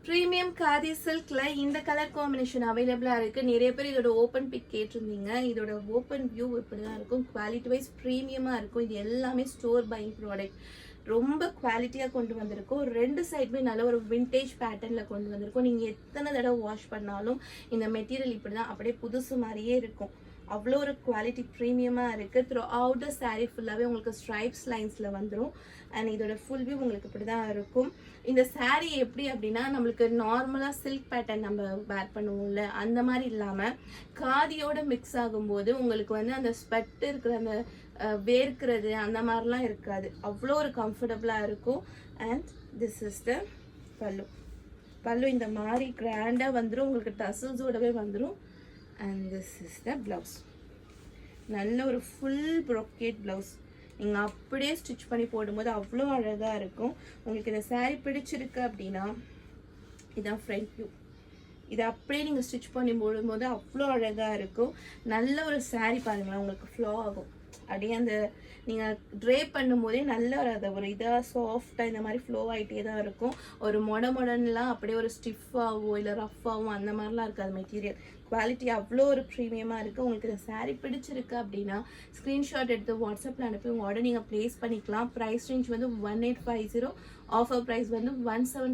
Premium khadi சில்க்ல இந்த colour combination அவைலபிளா இருக்கு. நிறைய பேர் இதோட ஓப்பன் பிக் கேட்டிருந்தீங்க. இதோட ஓப்பன் வியூ இப்படிதான் இருக்கும். குவாலிட்டி வைஸ் ப்ரீமியமா இருக்கும். இது எல்லாமே ஸ்டோர் பையிங் ப்ராடக்ட். ரொம்ப குவாலிட்டியா கொண்டு வந்திருக்கும். ரெண்டு சைடுமே நல்ல ஒரு விண்டேஜ் பேட்டர்ன்ல கொண்டு வந்திருக்கும். நீங்க எத்தனை தடவை வாஷ் பண்ணாலும் இந்த மெட்டீரியல் இப்படிதான் அப்படியே புதுசு மாதிரியே இருக்கும். அவ்வளோ ஒரு குவாலிட்டி ப்ரீமியமாக இருக்குது. த்ரூ அவுட் த சாரீ ஃபுல்லாகவே உங்களுக்கு ஸ்ட்ரைப்ஸ் லைன்ஸில் வந்துடும். அண்ட் இதோட ஃபுல் வியூ உங்களுக்கு இப்படி தான் இருக்கும். இந்த சாரீ எப்படி அப்படின்னா நம்மளுக்கு நார்மலாக சில்க் பேட்டர்ன் நம்ம வேர் பண்ணுவோம்ல அந்த மாதிரி இல்லாமல் காதியோட மிக்ஸ் ஆகும்போது உங்களுக்கு வந்து அந்த ஸ்வெட் இருக்கிற அந்த வேர்க்கிறது அந்த மாதிரிலாம் இருக்காது. அவ்வளோ ஒரு கம்ஃபர்டபுளாக இருக்கும். அண்ட் திஸ் இஸ் த பல்லு. பல்லு இந்த மாதிரி கிராண்டாக வந்துடும். உங்களுக்கு டசல்ஸோடவே வந்துடும். and this is the blouse. நல்ல ஒரு ஃபுல் brocade blouse. நீங்க அப்படியே ஸ்டிட்ச் பண்ணி போடும்போது அவ்வளோ அழகா இருக்கும். உங்களுக்கு இந்த saree பிடிச்சிருக்கு அப்படின்னா இதான் ஃப்ரண்ட் வியூ. இதை அப்படியே நீங்க ஸ்டிட்ச் பண்ணி போடும்போது அவ்வளோ அழகா இருக்கும். நல்ல ஒரு saree பாருங்களேன், உங்களுக்கு ஃப்ளோ ஆகும். அப்படியே அந்த நீங்கள் ட்ரே பண்ணும்போதே நல்ல ஒரு இதாக சாஃப்டாக இந்த மாதிரி ஃப்ளோ ஆகிட்டே தான் இருக்கும். ஒரு மொடன்லாம் அப்படியே ஒரு ஸ்டிஃபாகவோ இல்லை ரஃப்பாகவோ அந்த மாதிரிலாம் இருக்காது. மெட்டீரியல் குவாலிட்டி அவ்வளோ ஒரு ப்ரீமியமாக இருக்குது. உங்களுக்கு இந்த சாரீ பிடிச்சிருக்கு அப்படின்னா ஸ்க்ரீன்ஷாட் எடுத்து வாட்ஸ்அப்பில் அனுப்பி உங்கள் ஆர்டர் நீங்கள் ப்ளேஸ் பண்ணிக்கலாம். ப்ரைஸ் ரேஞ்ச் வந்து 1850. ஆஃபர் ப்ரைஸ் வந்து 175.